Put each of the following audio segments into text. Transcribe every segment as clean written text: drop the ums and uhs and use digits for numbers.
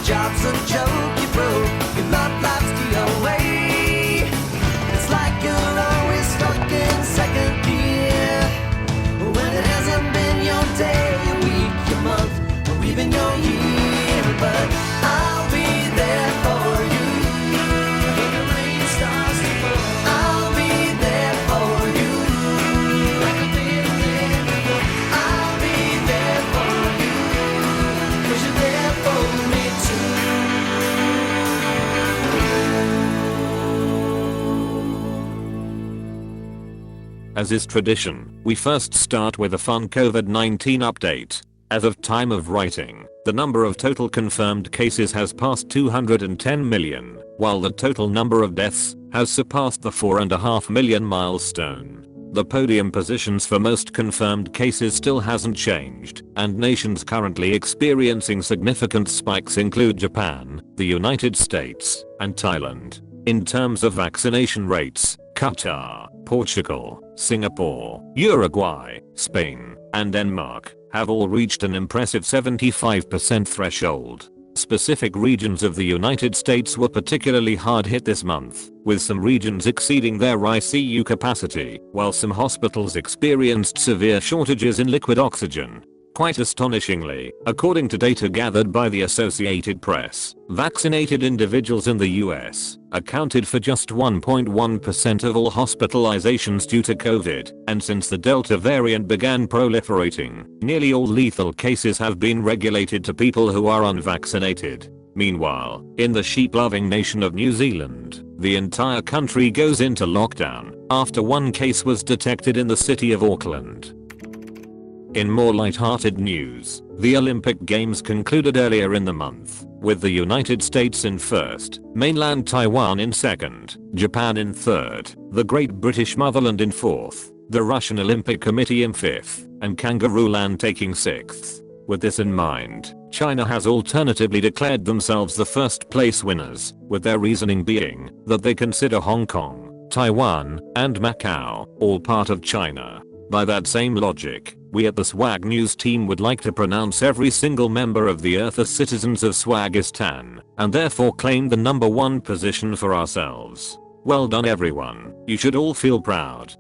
Your job's a joke, you broke, your love life's away. It's like you're always stuck in second gear, when it hasn't been your day, your week, your month, or even your year. But I'll be there for you when the rain starts to fall. I'll be there for you like I've been there before. I'll be there for you 'cause you're there for me too. As is tradition, we first start with a fun COVID-19 update. As of time of writing, the number of total confirmed cases has passed 210 million, while the total number of deaths has surpassed the 4.5 million milestone. The podium positions for most confirmed cases still hasn't changed, and nations currently experiencing significant spikes include Japan, the United States, and Thailand. In terms of vaccination rates, Qatar, Portugal, Singapore, Uruguay, Spain, and Denmark have all reached an impressive 75% threshold. Specific regions of the United States were particularly hard hit this month, with some regions exceeding their ICU capacity, while some hospitals experienced severe shortages in liquid oxygen. Quite astonishingly, according to data gathered by the Associated Press, vaccinated individuals in the US accounted for just 1.1% of all hospitalizations due to COVID, and since the Delta variant began proliferating, nearly all lethal cases have been regulated to people who are unvaccinated. Meanwhile, in the sheep-loving nation of New Zealand, the entire country goes into lockdown after one case was detected in the city of Auckland. In more light-hearted news, the Olympic Games concluded earlier in the month, with the United States in first, mainland Taiwan in second, Japan in third, the Great British Motherland in fourth, the Russian Olympic Committee in fifth, and Kangaroo Land taking sixth. With this in mind, China has alternatively declared themselves the first place winners, with their reasoning being that they consider Hong Kong, Taiwan, and Macau all part of China. By that same logic, we at the Swag News team would like to pronounce every single member of the Earth as citizens of Swagistan, and therefore claim the number one position for ourselves. Well done everyone, you should all feel proud.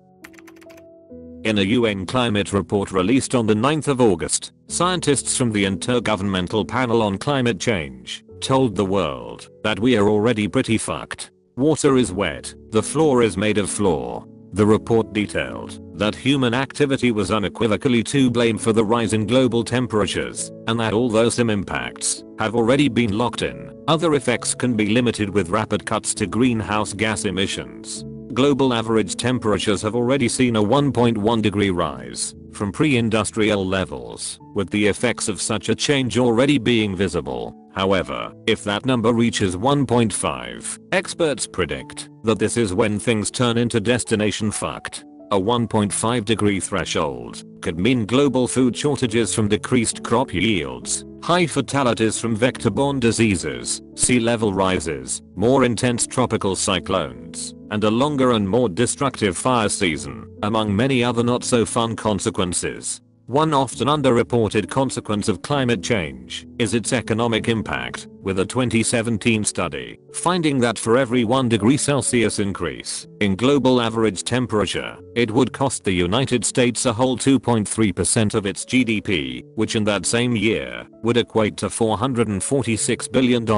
In a UN climate report released on the 9th of August, scientists from the Intergovernmental Panel on Climate Change told the world that we are already pretty fucked. Water is wet, the floor is made of floor. The report detailed that human activity was unequivocally to blame for the rise in global temperatures, and that although some impacts have already been locked in, other effects can be limited with rapid cuts to greenhouse gas emissions. Global average temperatures have already seen a 1.1 degree rise from pre-industrial levels, with the effects of such a change already being visible. However, if that number reaches 1.5, experts predict that this is when things turn into destination fucked. A 1.5 degree threshold could mean global food shortages from decreased crop yields, high fatalities from vector-borne diseases, sea level rises, more intense tropical cyclones, and a longer and more destructive fire season, among many other not so fun consequences. One often underreported consequence of climate change is its economic impact, with a 2017 study finding that for every 1 degree Celsius increase in global average temperature, it would cost the United States a whole 2.3% of its GDP, which in that same year would equate to $446 billion.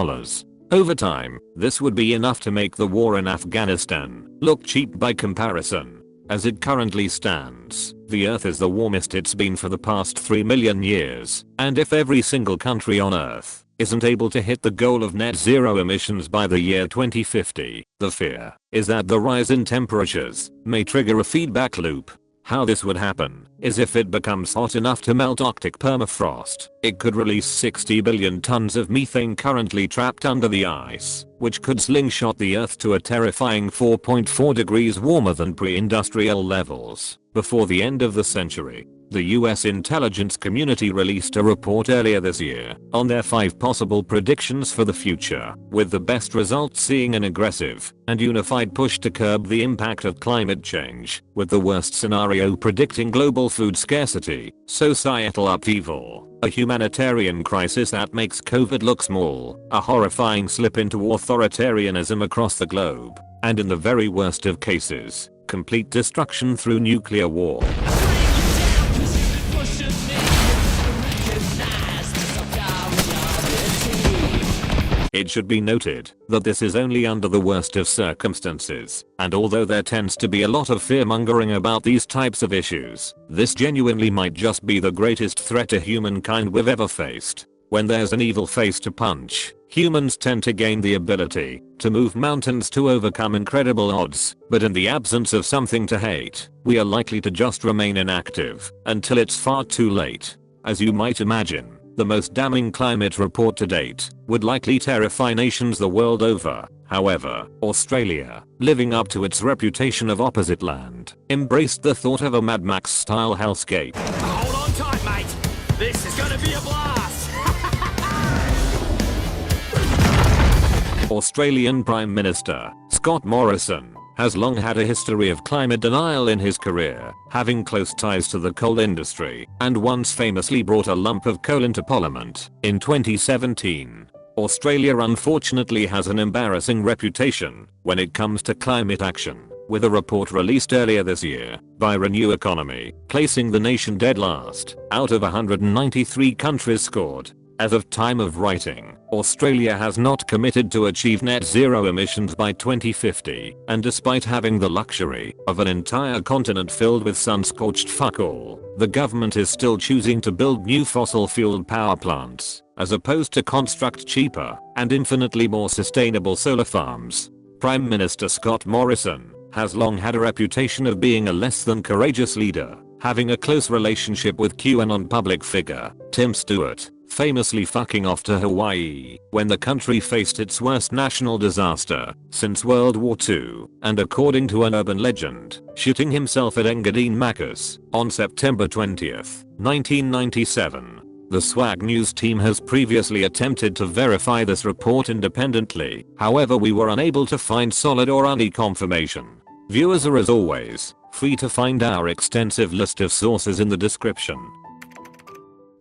Over time, this would be enough to make the war in Afghanistan look cheap by comparison. As it currently stands, the Earth is the warmest it's been for the past 3 million years, and if every single country on Earth isn't able to hit the goal of net zero emissions by the year 2050, the fear is that the rise in temperatures may trigger a feedback loop. How this would happen is if it becomes hot enough to melt Arctic permafrost, it could release 60 billion tons of methane currently trapped under the ice, which could slingshot the Earth to a terrifying 4.4 degrees warmer than pre-industrial levels before the end of the century. The US intelligence community released a report earlier this year on their 5 possible predictions for the future, with the best results seeing an aggressive and unified push to curb the impact of climate change, with the worst scenario predicting global food scarcity, societal upheaval, a humanitarian crisis that makes COVID look small, a horrifying slip into authoritarianism across the globe, and in the very worst of cases, complete destruction through nuclear war. It should be noted that this is only under the worst of circumstances, and although there tends to be a lot of fear-mongering about these types of issues, this genuinely might just be the greatest threat to humankind we've ever faced. When there's an evil face to punch, humans tend to gain the ability to move mountains to overcome incredible odds, but in the absence of something to hate, we are likely to just remain inactive until it's far too late. As you might imagine, the most damning climate report to date would likely terrify nations the world over. However, Australia, living up to its reputation of opposite land, embraced the thought of a Mad Max-style hellscape. Hold on tight, mate. This is gonna be a blast. Australian Prime Minister Scott Morrison has long had a history of climate denial in his career, having close ties to the coal industry, and once famously brought a lump of coal into Parliament in 2017. Australia unfortunately has an embarrassing reputation when it comes to climate action, with a report released earlier this year by Renew Economy placing the nation dead last out of 193 countries scored. As of time of writing, Australia has not committed to achieve net zero emissions by 2050, and despite having the luxury of an entire continent filled with sun-scorched fuck all, the government is still choosing to build new fossil-fueled power plants, as opposed to construct cheaper and infinitely more sustainable solar farms. Prime Minister Scott Morrison has long had a reputation of being a less than courageous leader, having a close relationship with QAnon public figure Tim Stewart, famously fucking off to Hawaii when the country faced its worst national disaster since World War II, and according to an urban legend, shooting himself at Engadine Macus on September 20th, 1997. The Swag News team has previously attempted to verify this report independently, however we were unable to find solid or any confirmation. Viewers are as always free to find our extensive list of sources in the description.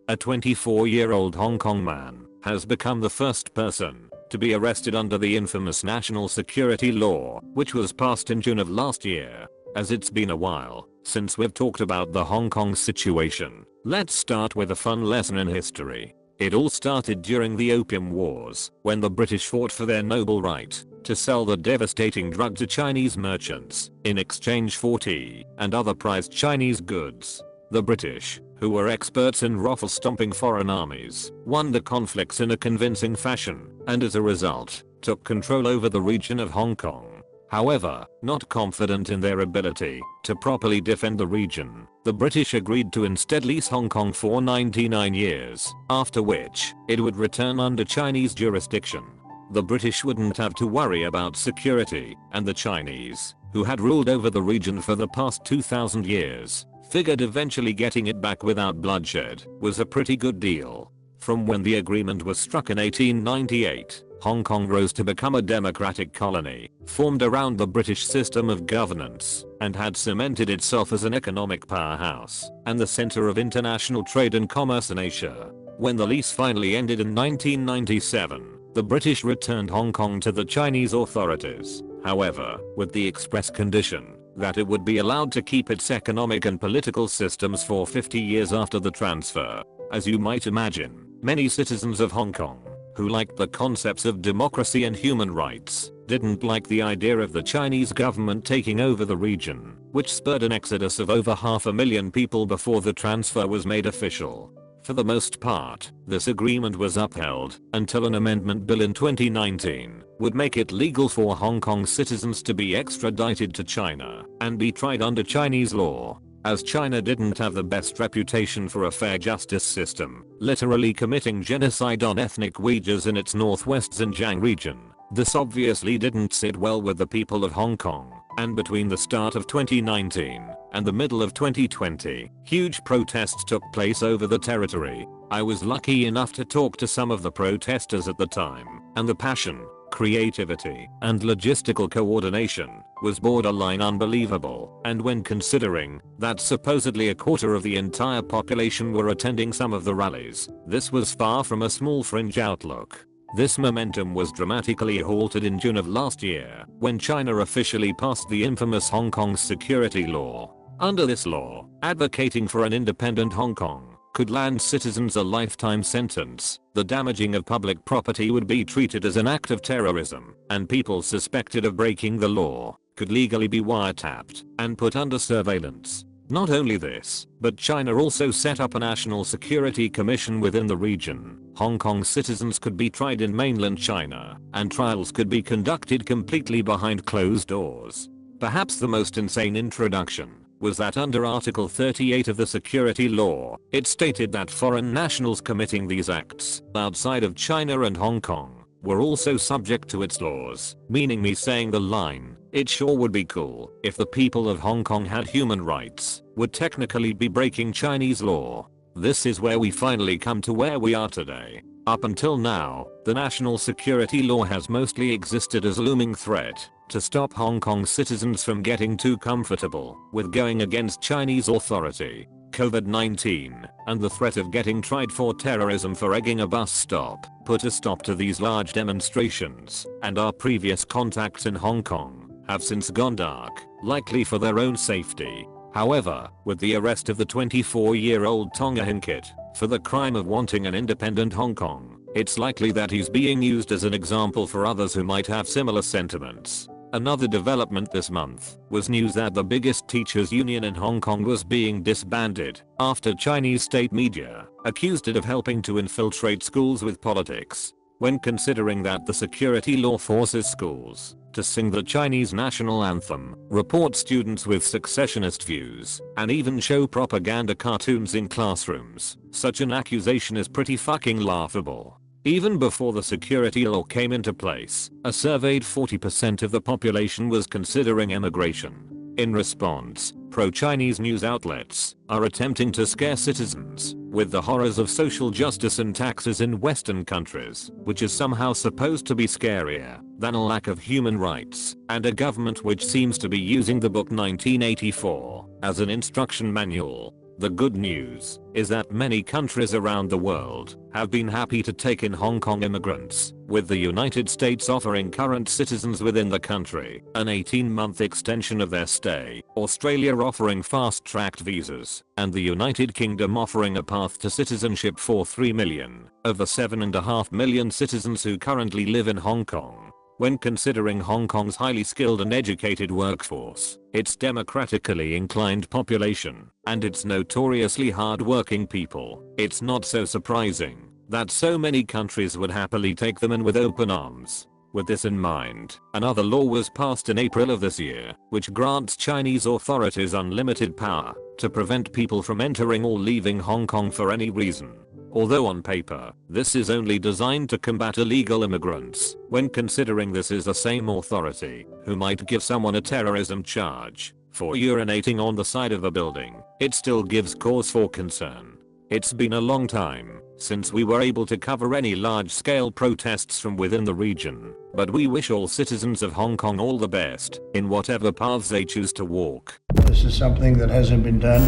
A 24-year-old Hong Kong man has become the first person to be arrested under the infamous national security law, which was passed in June of last year. As it's been a while since we've talked about the Hong Kong situation, let's start with a fun lesson in history. It all started during the Opium Wars, when the British fought for their noble right to sell the devastating drug to Chinese merchants in exchange for tea and other prized Chinese goods. The British, who were experts in raffle-stomping foreign armies, won the conflicts in a convincing fashion, and as a result, took control over the region of Hong Kong. However, not confident in their ability to properly defend the region, the British agreed to instead lease Hong Kong for 99 years, after which, it would return under Chinese jurisdiction. The British wouldn't have to worry about security, and the Chinese, who had ruled over the region for the past 2,000 years, figured eventually getting it back without bloodshed was a pretty good deal. From when the agreement was struck in 1898, Hong Kong rose to become a democratic colony, formed around the British system of governance, and had cemented itself as an economic powerhouse and the center of international trade and commerce in Asia. When the lease finally ended in 1997, the British returned Hong Kong to the Chinese authorities, however, with the express condition that it would be allowed to keep its economic and political systems for 50 years after the transfer. As you might imagine, many citizens of Hong Kong, who liked the concepts of democracy and human rights, didn't like the idea of the Chinese government taking over the region, which spurred an exodus of over 500,000 people before the transfer was made official. For the most part, this agreement was upheld until an amendment bill in 2019 would make it legal for Hong Kong citizens to be extradited to China and be tried under Chinese law. As China didn't have the best reputation for a fair justice system, literally committing genocide on ethnic Uyghurs in its northwest Xinjiang region, This obviously didn't sit well with the people of Hong Kong, and between the start of 2019 and the middle of 2020, huge protests took place over the territory. I was lucky enough to talk to some of the protesters at the time, and the passion, creativity, and logistical coordination was borderline unbelievable. And when considering that supposedly a quarter of the entire population were attending some of the rallies, this was far from a small fringe outlook. This momentum was dramatically halted in June of last year when China officially passed the infamous Hong Kong security law. Under this law, advocating for an independent Hong Kong could land citizens a lifetime sentence. The damaging of public property would be treated as an act of terrorism, and people suspected of breaking the law could legally be wiretapped and put under surveillance. Not only this, but China also set up a national security commission within the region. Hong Kong citizens could be tried in mainland China, and trials could be conducted completely behind closed doors. Perhaps the most insane introduction was that under Article 38 of the security law, it stated that foreign nationals committing these acts outside of China and Hong Kong were also subject to its laws, meaning me saying the line, "It sure would be cool if the people of Hong Kong had human rights," would technically be breaking Chinese law. This is where we finally come to where we are today. Up until now, the national security law has mostly existed as a looming threat to stop Hong Kong citizens from getting too comfortable with going against Chinese authority. COVID-19 and the threat of getting tried for terrorism for egging a bus stop put a stop to these large demonstrations, and our previous contacts in Hong Kong have since gone dark, likely for their own safety. However, with the arrest of the 24-year-old Tonga Hinkit for the crime of wanting an independent Hong Kong, it's likely that he's being used as an example for others who might have similar sentiments. Another development this month was news that the biggest teachers union in Hong Kong was being disbanded after Chinese state media accused it of helping to infiltrate schools with politics. When considering that the security law forces schools to sing the Chinese national anthem, report students with secessionist views, and even show propaganda cartoons in classrooms, such an accusation is pretty fucking laughable. Even before the security law came into place, a surveyed 40% of the population was considering immigration. In response, pro-Chinese news outlets are attempting to scare citizens with the horrors of social justice and taxes in Western countries, which is somehow supposed to be scarier than a lack of human rights, and a government which seems to be using the book 1984 as an instruction manual. The good news is that many countries around the world have been happy to take in Hong Kong immigrants, with the United States offering current citizens within the country an 18-month extension of their stay, Australia offering fast-tracked visas, and the United Kingdom offering a path to citizenship for 3 million of the 7.5 million citizens who currently live in Hong Kong. When considering Hong Kong's highly skilled and educated workforce, its democratically inclined population, and its notoriously hard-working people, it's not so surprising that so many countries would happily take them in with open arms. With this in mind, another law was passed in April of this year, which grants Chinese authorities unlimited power to prevent people from entering or leaving Hong Kong for any reason. Although on paper, this is only designed to combat illegal immigrants, when considering this is the same authority who might give someone a terrorism charge for urinating on the side of a building, it still gives cause for concern. It's been a long time since we were able to cover any large-scale protests from within the region, but we wish all citizens of Hong Kong all the best in whatever paths they choose to walk. This is something that hasn't been done.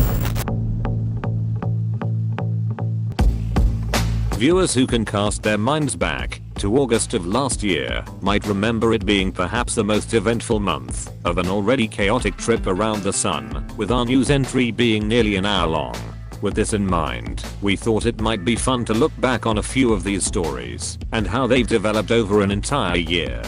Viewers who can cast their minds back to August of last year might remember it being perhaps the most eventful month of an already chaotic trip around the sun, with our news entry being nearly an hour long. With this in mind, we thought it might be fun to look back on a few of these stories and how they've developed over an entire year.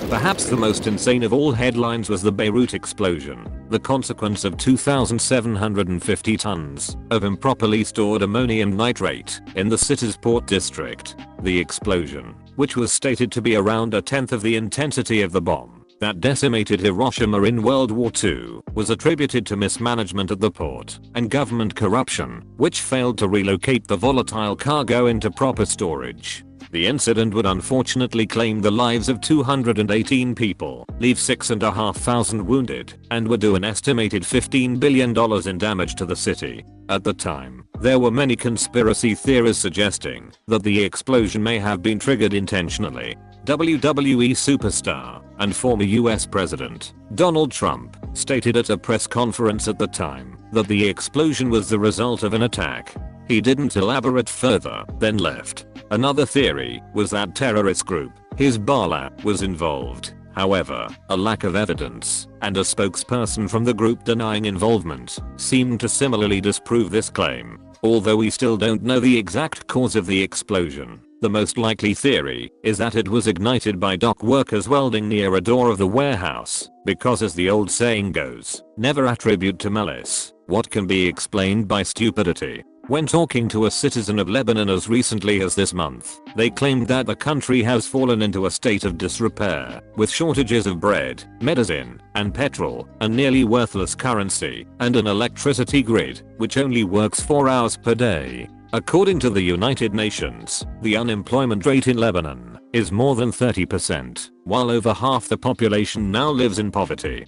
Perhaps the most insane of all headlines was the Beirut explosion, the consequence of 2,750 tons of improperly stored ammonium nitrate in the city's port district. The explosion, which was stated to be around a tenth of the intensity of the bomb that decimated Hiroshima in World War II, was attributed to mismanagement at the port and government corruption, which failed to relocate the volatile cargo into proper storage. The incident would unfortunately claim the lives of 218 people, leave 6,500 wounded, and would do an estimated $15 billion in damage to the city. At the time, there were many conspiracy theories suggesting that the explosion may have been triggered intentionally. WWE superstar and former US President Donald Trump stated at a press conference at the time that the explosion was the result of an attack. He didn't elaborate further, then left. Another theory was that terrorist group Hezbollah was involved. However, a lack of evidence and a spokesperson from the group denying involvement seemed to similarly disprove this claim. Although we still don't know the exact cause of the explosion, the most likely theory is that it was ignited by dock workers welding near a door of the warehouse, because as the old saying goes, never attribute to malice what can be explained by stupidity. When talking to a citizen of Lebanon as recently as this month, they claimed that the country has fallen into a state of disrepair, with shortages of bread, medicine, and petrol, a nearly worthless currency, and an electricity grid, which only works 4 hours per day. According to the United Nations, the unemployment rate in Lebanon is more than 30%, while over half the population now lives in poverty.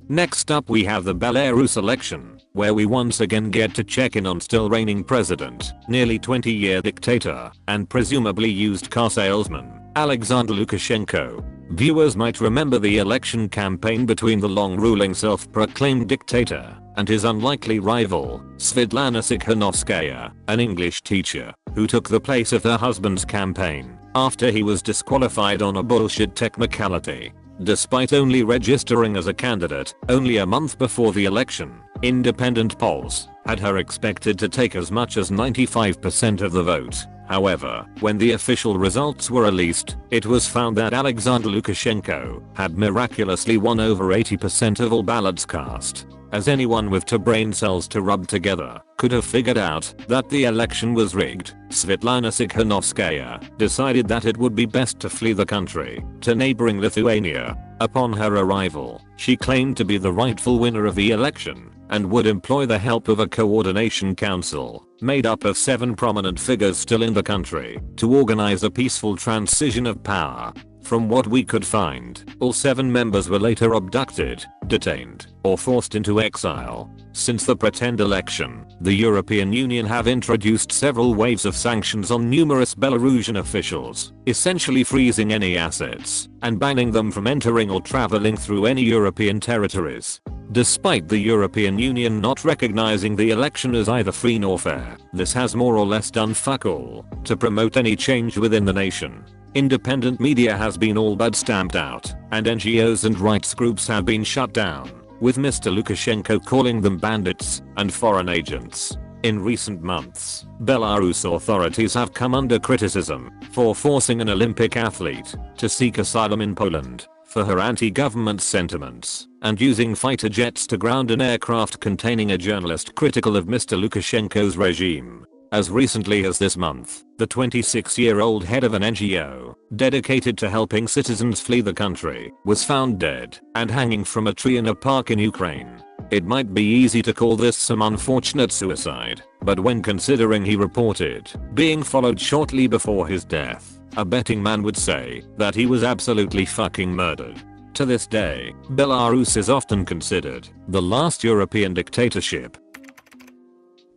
Next up we have the Belarus election, where we once again get to check in on still reigning president, nearly 20-year dictator, and presumably used car salesman, Alexander Lukashenko. Viewers might remember the election campaign between the long-ruling self-proclaimed dictator and his unlikely rival, Svetlana Tikhanovskaya, an English teacher, who took the place of her husband's campaign after he was disqualified on a bullshit technicality. Despite only registering as a candidate only a month before the election, independent polls had her expected to take as much as 95% of the vote. However, when the official results were released, it was found that Alexander Lukashenko had miraculously won over 80% of all ballots cast. As anyone with 2 brain cells to rub together could have figured out that the election was rigged, Svetlana Tikhanovskaya decided that it would be best to flee the country to neighboring Lithuania. Upon her arrival, she claimed to be the rightful winner of the election and would employ the help of a coordination council made up of 7 prominent figures still in the country to organize a peaceful transition of power. From what we could find, all 7 members were later abducted, detained, or forced into exile. Since the pretend election, the European Union have introduced several waves of sanctions on numerous Belarusian officials, essentially freezing any assets and banning them from entering or traveling through any European territories. Despite the European Union not recognizing the election as either free nor fair, this has more or less done fuck all to promote any change within the nation. Independent media has been all but stamped out, and NGOs and rights groups have been shut down, with Mr. Lukashenko calling them bandits and foreign agents. In recent months, Belarus authorities have come under criticism for forcing an Olympic athlete to seek asylum in Poland for her anti-government sentiments, and using fighter jets to ground an aircraft containing a journalist critical of Mr. Lukashenko's regime. As recently as this month, the 26-year-old head of an NGO dedicated to helping citizens flee the country was found dead and hanging from a tree in a park in Ukraine. It might be easy to call this some unfortunate suicide, but when considering he reported being followed shortly before his death, a betting man would say that he was absolutely fucking murdered. To this day, Belarus is often considered the last European dictatorship.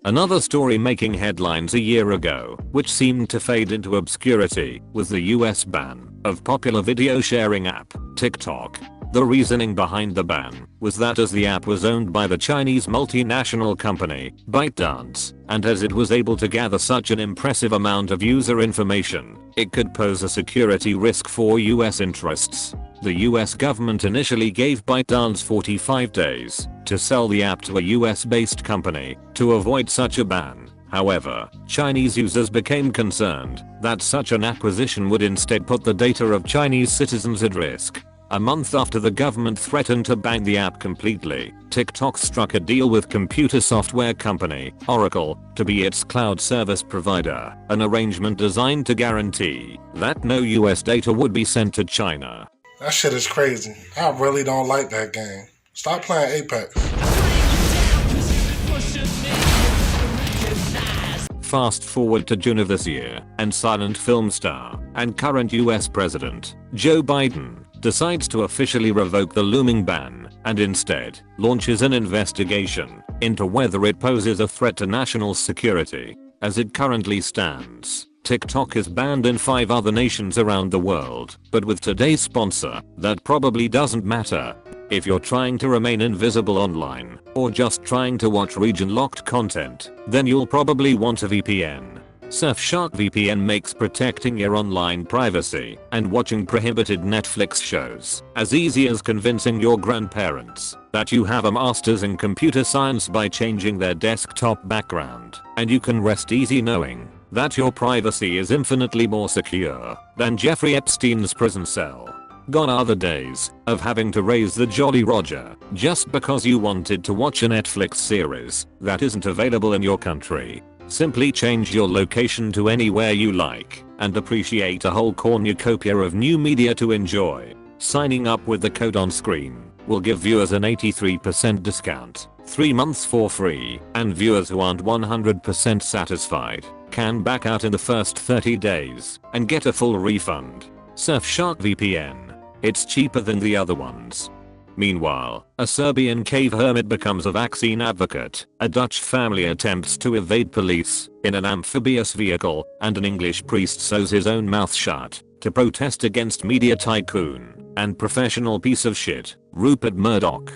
Another story making headlines a year ago, which seemed to fade into obscurity, was the US ban of popular video sharing app, TikTok. The reasoning behind the ban was that as the app was owned by the Chinese multinational company, ByteDance, and as it was able to gather such an impressive amount of user information, it could pose a security risk for US interests. The US government initially gave ByteDance 45 days to sell the app to a US-based company to avoid such a ban. However, Chinese users became concerned that such an acquisition would instead put the data of Chinese citizens at risk. A month after the government threatened to ban the app completely, TikTok struck a deal with computer software company Oracle to be its cloud service provider, an arrangement designed to guarantee that no US data would be sent to China. That shit is crazy. I really don't like that game. Stop playing Apex. Fast forward to June of this year, and silent film star and current US President Joe Biden decides to officially revoke the looming ban and instead launches an investigation into whether it poses a threat to national security. As it currently stands, TikTok is banned in 5 other nations around the world, but with today's sponsor, that probably doesn't matter. If you're trying to remain invisible online, or just trying to watch region-locked content, then you'll probably want a VPN. Surfshark VPN makes protecting your online privacy and watching prohibited Netflix shows as easy as convincing your grandparents that you have a master's in computer science by changing their desktop background, and you can rest easy knowing that your privacy is infinitely more secure than Jeffrey Epstein's prison cell. Gone are the days of having to raise the Jolly Roger just because you wanted to watch a Netflix series that isn't available in your country. Simply change your location to anywhere you like and appreciate a whole cornucopia of new media to enjoy. Signing up with the code on screen will give viewers an 83% discount, 3 months for free, and viewers who aren't 100% satisfied can back out in the first 30 days and get a full refund. Surfshark VPN. It's cheaper than the other ones. Meanwhile, a Serbian cave hermit becomes a vaccine advocate, a Dutch family attempts to evade police in an amphibious vehicle, and an English priest sews his own mouth shut to protest against media tycoon and professional piece of shit, Rupert Murdoch.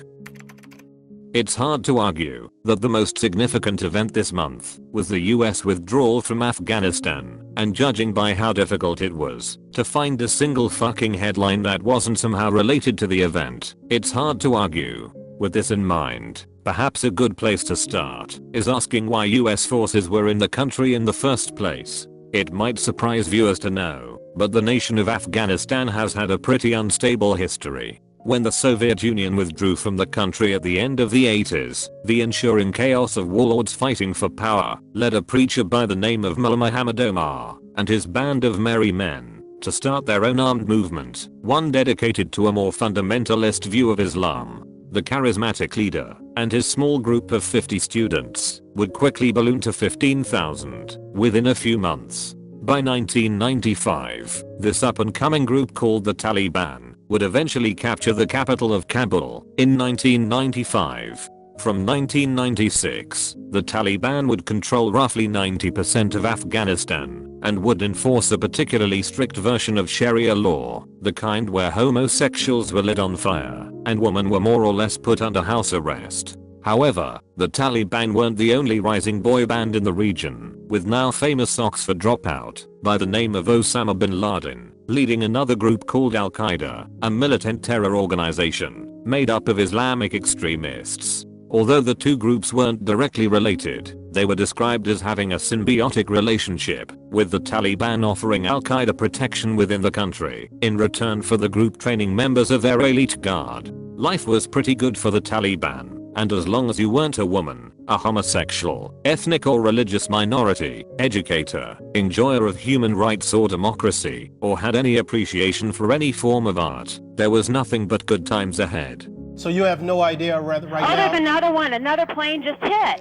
It's hard to argue that the most significant event this month was the US withdrawal from Afghanistan, and judging by how difficult it was to find a single fucking headline that wasn't somehow related to the event, it's hard to argue. With this in mind, perhaps a good place to start is asking why US forces were in the country in the first place. It might surprise viewers to know, but the nation of Afghanistan has had a pretty unstable history. When the Soviet Union withdrew from the country at the end of the 80s, the ensuing chaos of warlords fighting for power led a preacher by the name of Mullah Muhammad Omar and his band of merry men to start their own armed movement, one dedicated to a more fundamentalist view of Islam. The charismatic leader and his small group of 50 students would quickly balloon to 15,000 within a few months. By 1995, this up-and-coming group called the Taliban would eventually capture the capital of Kabul in 1995. From 1996, the Taliban would control roughly 90% of Afghanistan and would enforce a particularly strict version of Sharia law, the kind where homosexuals were lit on fire and women were more or less put under house arrest. However, the Taliban weren't the only rising boy band in the region, with now famous Oxford dropout by the name of Osama bin Laden leading another group called Al-Qaeda, a militant terror organization made up of Islamic extremists. Although the two groups weren't directly related, they were described as having a symbiotic relationship, with the Taliban offering Al-Qaeda protection within the country in return for the group training members of their elite guard. Life was pretty good for the Taliban. And as long as you weren't a woman, a homosexual, ethnic or religious minority, educator, enjoyer of human rights or democracy, or had any appreciation for any form of art, there was nothing but good times ahead. So you have no idea right now? Oh, there's another one. Another plane just hit.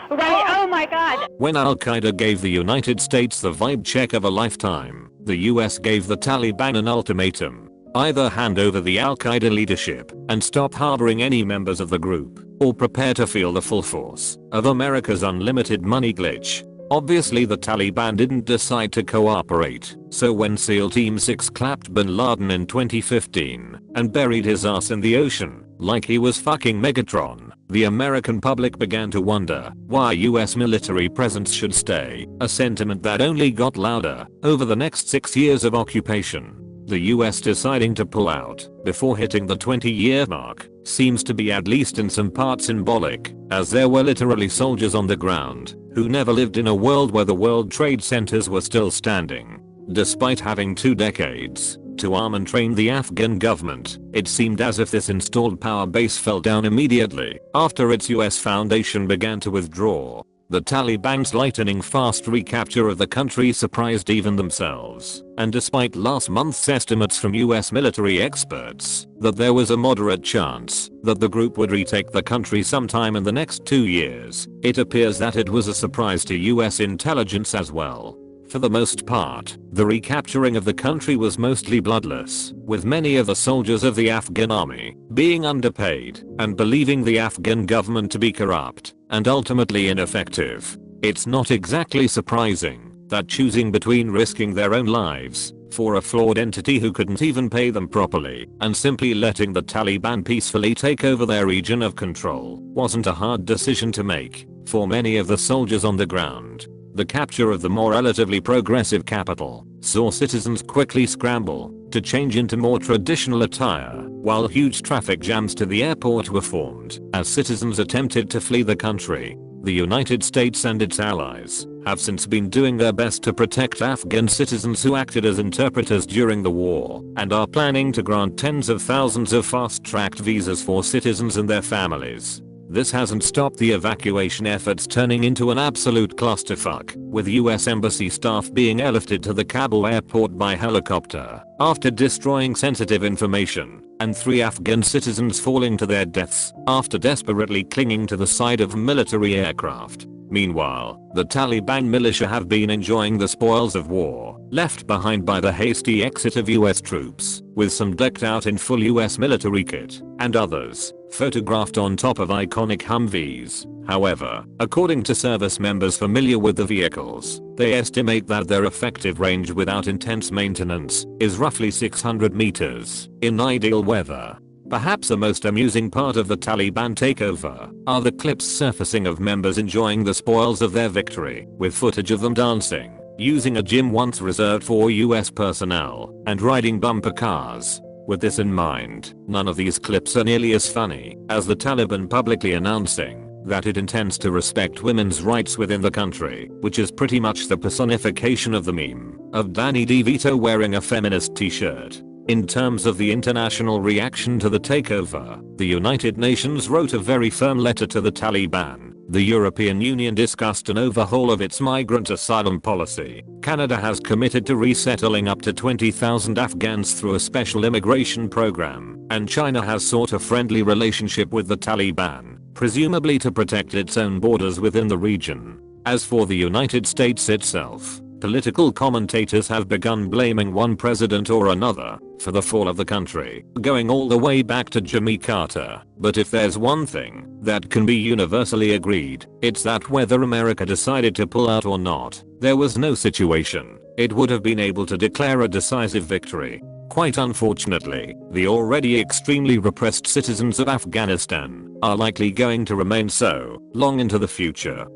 Right. Oh my God. When Al-Qaeda gave the United States the vibe check of a lifetime, the US gave the Taliban an ultimatum. Either hand over the Al-Qaeda leadership and stop harboring any members of the group, or prepare to feel the full force of America's unlimited money glitch. Obviously the Taliban didn't decide to cooperate, so when SEAL Team 6 clapped bin Laden in 2015 and buried his ass in the ocean like he was fucking Megatron, the American public began to wonder why US military presence should stay, a sentiment that only got louder over the next 6 years of occupation. The US deciding to pull out before hitting the 20-year mark seems to be at least in some part symbolic, as there were literally soldiers on the ground who never lived in a world where the World Trade Centers were still standing. Despite having 2 decades to arm and train the Afghan government, it seemed as if this installed power base fell down immediately after its US foundation began to withdraw. The Taliban's lightning-fast recapture of the country surprised even themselves, and despite last month's estimates from US military experts that there was a moderate chance that the group would retake the country sometime in the next 2 years, it appears that it was a surprise to US intelligence as well. For the most part, the recapturing of the country was mostly bloodless, with many of the soldiers of the Afghan army being underpaid and believing the Afghan government to be corrupt and ultimately ineffective. It's not exactly surprising that choosing between risking their own lives for a flawed entity who couldn't even pay them properly and simply letting the Taliban peacefully take over their region of control wasn't a hard decision to make for many of the soldiers on the ground. The capture of the more relatively progressive capital saw citizens quickly scramble to change into more traditional attire, while huge traffic jams to the airport were formed as citizens attempted to flee the country. The United States and its allies have since been doing their best to protect Afghan citizens who acted as interpreters during the war and are planning to grant tens of thousands of fast-tracked visas for citizens and their families. This hasn't stopped the evacuation efforts turning into an absolute clusterfuck, with US embassy staff being airlifted to the Kabul airport by helicopter after destroying sensitive information, and 3 Afghan citizens falling to their deaths after desperately clinging to the side of military aircraft. Meanwhile, the Taliban militia have been enjoying the spoils of war left behind by the hasty exit of US troops, with some decked out in full US military kit, and others photographed on top of iconic Humvees. However, according to service members familiar with the vehicles, they estimate that their effective range without intense maintenance is roughly 600 meters in ideal weather. Perhaps the most amusing part of the Taliban takeover are the clips surfacing of members enjoying the spoils of their victory, with footage of them dancing, using a gym once reserved for US personnel, and riding bumper cars. With this in mind, none of these clips are nearly as funny as the Taliban publicly announcing that it intends to respect women's rights within the country, which is pretty much the personification of the meme of Danny DeVito wearing a feminist t-shirt. In terms of the international reaction to the takeover, the United Nations wrote a very firm letter to the Taliban. The European Union discussed an overhaul of its migrant asylum policy. Canada has committed to resettling up to 20,000 Afghans through a special immigration program, and China has sought a friendly relationship with the Taliban, presumably to protect its own borders within the region. As for the United States itself, political commentators have begun blaming one president or another for the fall of the country, going all the way back to Jimmy Carter. But if there's one thing that can be universally agreed, it's that whether America decided to pull out or not, there was no situation it would have been able to declare a decisive victory. Quite unfortunately, the already extremely repressed citizens of Afghanistan are likely going to remain so long into the future.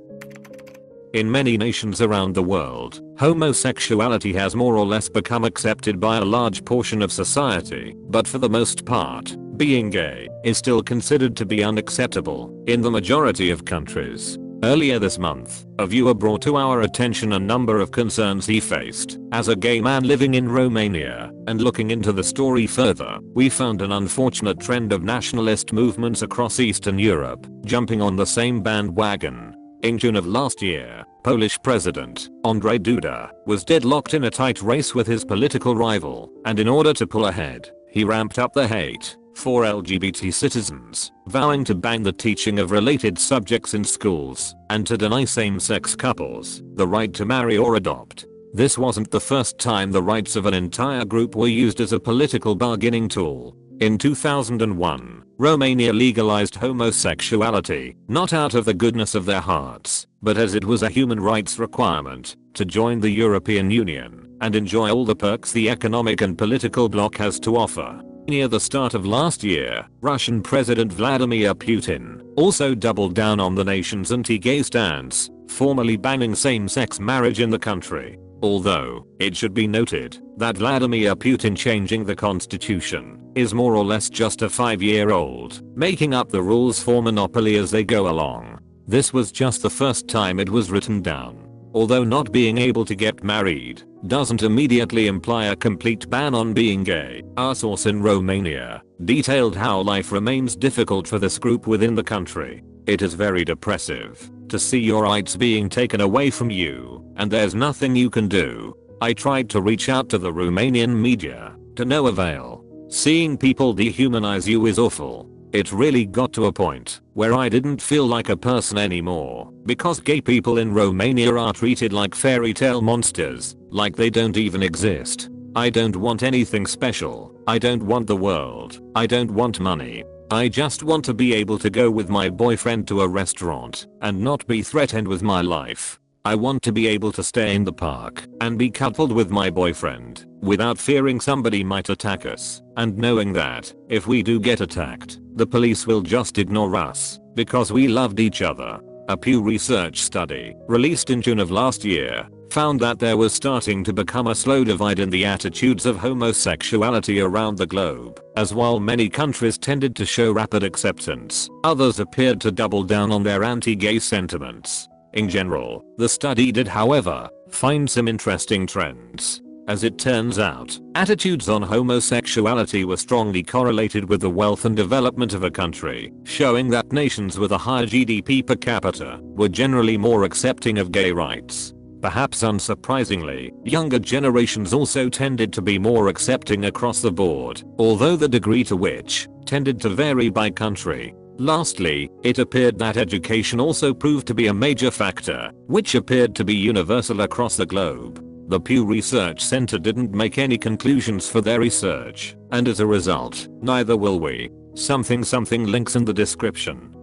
In many nations around the world, homosexuality has more or less become accepted by a large portion of society, but for the most part, being gay is still considered to be unacceptable in the majority of countries. Earlier this month, a viewer brought to our attention a number of concerns he faced as a gay man living in Romania, and looking into the story further, we found an unfortunate trend of nationalist movements across Eastern Europe jumping on the same bandwagon. In June of last year, Polish President Andrzej Duda was deadlocked in a tight race with his political rival, and in order to pull ahead, he ramped up the hate for LGBT citizens, vowing to ban the teaching of related subjects in schools and to deny same-sex couples the right to marry or adopt. This wasn't the first time the rights of an entire group were used as a political bargaining tool. In 2001, Romania legalized homosexuality, not out of the goodness of their hearts, but as it was a human rights requirement to join the European Union and enjoy all the perks the economic and political bloc has to offer. Near the start of last year, Russian President Vladimir Putin also doubled down on the nation's anti-gay stance, formally banning same-sex marriage in the country. Although, it should be noted that Vladimir Putin changing the constitution is more or less just a 5-year-old, making up the rules for monopoly as they go along. This was just the first time it was written down. Although not being able to get married doesn't immediately imply a complete ban on being gay, our source in Romania detailed how life remains difficult for this group within the country. It is very depressive to see your rights being taken away from you, and there's nothing you can do. I tried to reach out to the Romanian media, to no avail. Seeing people dehumanize you is awful. It really got to a point where I didn't feel like a person anymore, because gay people in Romania are treated like fairy tale monsters, like they don't even exist. I don't want anything special. I don't want the world. I don't want money. I just want to be able to go with my boyfriend to a restaurant and not be threatened with my life. I want to be able to stay in the park and be coupled with my boyfriend without fearing somebody might attack us, and knowing that if we do get attacked, the police will just ignore us because we loved each other. A Pew Research study released in June of last year found that there was starting to become a slow divide in the attitudes of homosexuality around the globe, as while many countries tended to show rapid acceptance, others appeared to double down on their anti-gay sentiments. In general, the study did, however, find some interesting trends. As it turns out, attitudes on homosexuality were strongly correlated with the wealth and development of a country, showing that nations with a higher GDP per capita were generally more accepting of gay rights. Perhaps unsurprisingly, younger generations also tended to be more accepting across the board, although the degree to which tended to vary by country. Lastly, it appeared that education also proved to be a major factor, which appeared to be universal across the globe. The Pew Research Center didn't make any conclusions for their research, and as a result, neither will we. Something links in the description.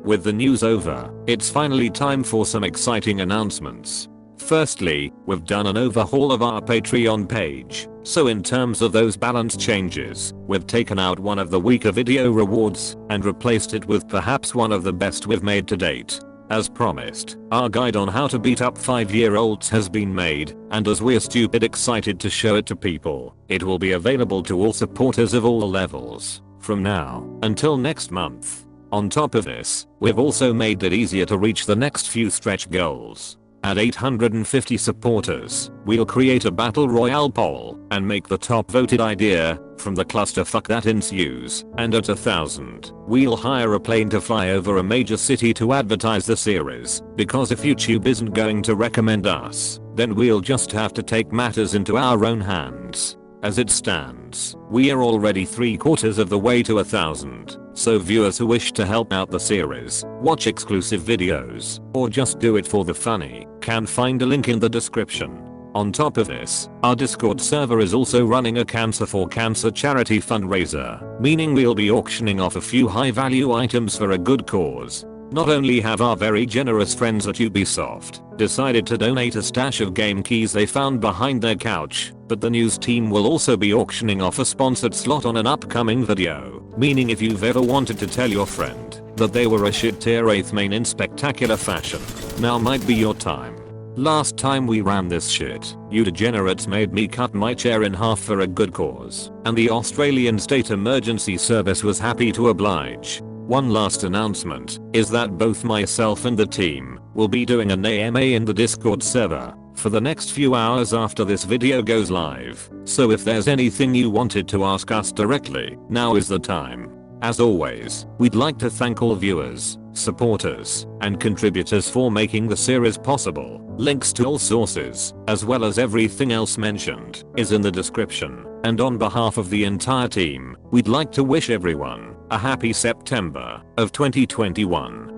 With the news over, it's finally time for some exciting announcements. Firstly, we've done an overhaul of our Patreon page, so in terms of those balance changes, we've taken out one of the weaker video rewards and replaced it with perhaps one of the best we've made to date. As promised, our guide on how to beat up 5-year-olds has been made, and as we're stupid excited to show it to people, it will be available to all supporters of all levels, from now until next month. On top of this, we've also made it easier to reach the next few stretch goals. At 850 supporters, we'll create a battle royale poll and make the top voted idea from the clusterfuck that ensues, and at 1,000, we'll hire a plane to fly over a major city to advertise the series, because if YouTube isn't going to recommend us, then we'll just have to take matters into our own hands. As it stands, we are already 3/4 of the way to 1,000, so viewers who wish to help out the series, watch exclusive videos, or just do it for the funny, can find a link in the description. On top of this, our Discord server is also running a Cancer for Cancer charity fundraiser, meaning we'll be auctioning off a few high value items for a good cause. Not only have our very generous friends at Ubisoft decided to donate a stash of game keys they found behind their couch, but the news team will also be auctioning off a sponsored slot on an upcoming video, meaning if you've ever wanted to tell your friend that they were a shit tier 8th main in spectacular fashion, now might be your time. Last time we ran this shit, you degenerates made me cut my chair in half for a good cause, and the Australian State Emergency Service was happy to oblige. One last announcement is that both myself and the team will be doing an AMA in the Discord server for the next few hours after this video goes live, so if there's anything you wanted to ask us directly, now is the time. As always, we'd like to thank all viewers, supporters, and contributors for making the series possible. Links to all sources, as well as everything else mentioned, is in the description, and on behalf of the entire team, we'd like to wish everyone a happy September of 2021.